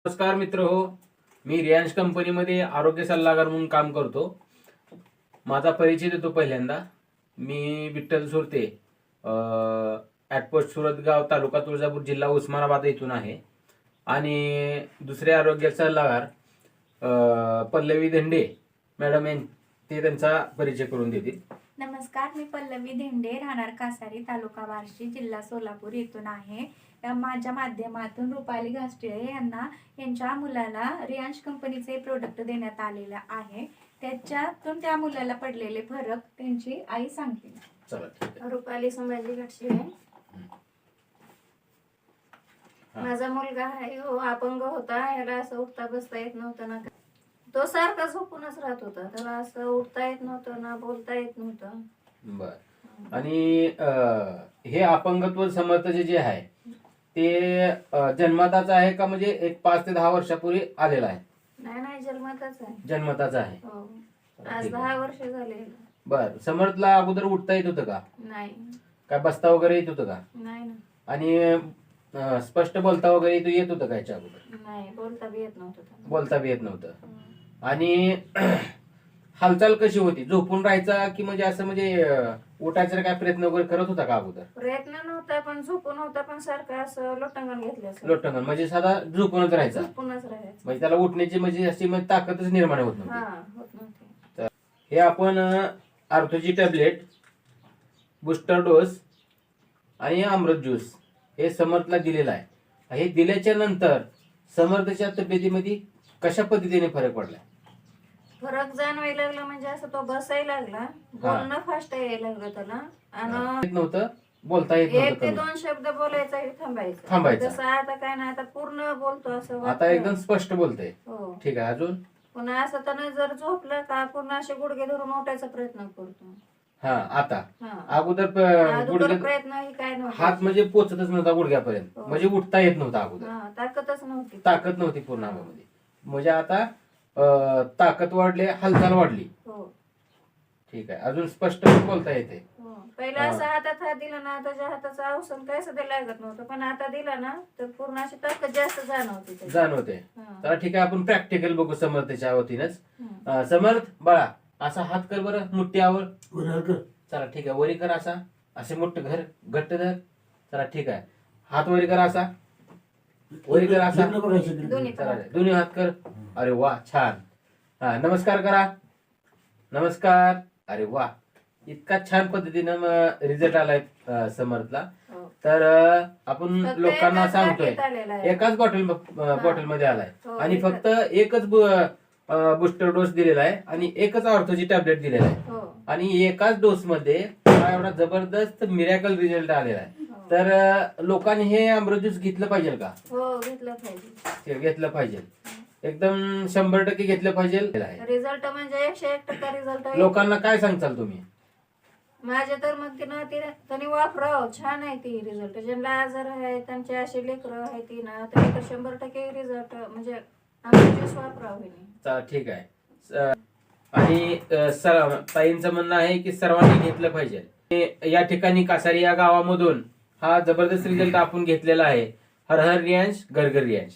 नमस्कार मित्र हो, मी रियांश कंपनीमध्ये आरोग्य सल्लागार म्हणून काम करतो. माझा परिचय देतो. पहिल्यांदा मी विठ्ठल सुरते, ॲटपोस्ट सुरतगाव, तालुका तुळजापूर, जिल्हा उस्मानाबाद येथून आहे. आणि दुसरे आरोग्य सल्लागार पल्लवी धेंडे मॅडम ते त्यांचा परिचय करून देतील. नमस्कार, मी पल्लवी धेंडे, राहणार कासारी, तालुका बार्शी, जिल्हा सोलापूर येथून आहे. माझ्या माध्यमातून रुपाली घाष्टिळे यांना यांच्या मुलाला रियांश कंपनीचे प्रोडक्ट देण्यात आलेले आहे. त्याच्यातून त्या मुलाला पडलेले फरक त्यांची आई सांगते. रुपाली संभाजी घाष्टिळे. माझा मुलगा आहे हो, अपंग होता. याला असं उठता बसता येत नव्हतं ना. तो सारखा झोपूनच राहत होता. त्याला असं उठता येत नव्हतं ना, बोलता येत नव्हतं. बर. आणि हे अपंगत्व समर्थचे जे आहे ते जन्मताच आहे का, म्हणजे एक 5 ते 10 वर्षापूर्वी आलेला आहे? नाही, जन्मताच आहे. जन्मताच आहे. हो, आज 10 वर्ष झाले. बर. समर्थला अगोदर उठता येत होतं का? नाही. काय बसता वगैरे येत होतं का? नाही ना. आणि स्पष्ट बोलता वगैरे येत होतं का याच्या अगोदर? नाही, बोलता बी येत नव्हतं. बोलता बी येत नव्हतं. आणि हालचाल कशी होती? झोपून राहायचा की म्हणजे असं म्हणजे उठायचा काय प्रयत्न वगैरे करत होता का अगोदर? प्रयत्न नव्हता, पण झोपून होता, पण सारखं असं लोटंगण घेतलं. लोटंगण म्हणजे साधा झोपूनच राहायचा. झोपूनच राहायचं. म्हणजे त्याला उठण्याची म्हणजे अशी म्हणजे ताकदच निर्माण होत हा, नव्हती. होत नव्हती. हे आपण आर्थोची टॅबलेट, बूस्टर डोस आणि अमृत ज्यूस हे समर्थला दिलेलं आहे. हे दिल्याच्या नंतर समर्थच्या तब्येतीमध्ये कशा पद्धतीने फरक पडला? फरक जाणवायला लागला म्हणजे असं तो बसायला लागला, बोलणं फास्ट यायला लागलं त्याला. आणि नव्हतं बोलता येत एक ते नव्हतं. 2 शब्द बोलायचा थांबायचं. तसं आता काय नाही, आता पूर्ण बोलतो असं. आता एकदम स्पष्ट बोलतोय. हो. ठीक आहे. अजून पुन्हा असं त्यानं जर झोपलं का पुन्हा असे गुडघे धरून उठायचा प्रयत्न करतो. हा. आता अगोदर अगोदर प्रयत्न ही काय नव्हता. हात म्हणजे पोचतच नव्हता गुडघ्यापर्यंत. हो. म्हणजे उठता येत नव्हता अगोदर. ताकदच नव्हती. ताकद नव्हती पूर्ण अंगामध्ये. म्हणजे आता ताकद वाढली, हालचाल वाढली. हो. ठीक आहे. अजून स्पष्ट बोलता येते. हो. पहिला असं हातात हात दिला ना, त्याच्या हाताचं औषध काय सध्या लागत नव्हतं, पण आता दिला ना तर पूर्ण अशी ताकद जास्त जाणवते. जाणवते. तर ठीक आहे, आपण प्रॅक्टिकल बघू समर्थच्या वतीनच. समर्थ बाळा, असा हात कर बरं मुठ्यावर. चला ठीक आहे. वरी कर असा. असे मोठं घर घट्ट धर. चला ठीक आहे. हात वरी कर असा. वरी कर असा. दोन्ही हात कर. अरे वा, छान. हा, नमस्कार करा. नमस्कार. अरे वा, इतका छान पद्धतीनं रिझल्ट आलाय समर्थला. तर आपण लोकांना सांगतोय एकाच बॉटल मध्ये आलाय. आणि फक्त एकच बूस्टर डोस दिलेला आहे आणि एकच ऑर्थोची टॅबलेट दिलेला आहे. आणि एकाच डोस मध्ये एवढा जबरदस्त मिरॅकल रिझल्ट आलेला आहे. तर लोकांनी हे अमृत ज्यूस घेतलं पाहिजे का? हो, घेतलं पाहिजे. घेतलं पाहिजे. एकदम 100% घेतलं पाहिजे. रिझल्ट म्हणजे 101% रिझल्ट. लोकांना काय सांगताल तुम्ही? माझ्या तर मग त्यांनी वापरावं. छान आहे ती रिझल्ट. ज्यांना आजार आहे, त्यांचे असे लेकरं आहे ती ना, त्यांनी तर 100% रिझल्ट म्हणजे ज्यूस वापरावं. ठीक आहे. आणि ताईंचं म्हणणं आहे की सर्वांनी घेतलं पाहिजे. या ठिकाणी कासारी या गावामधून हा जबरदस्त रिझल्ट आपण घेतलेला आहे. हर हर रियांश, घर घर रियांश.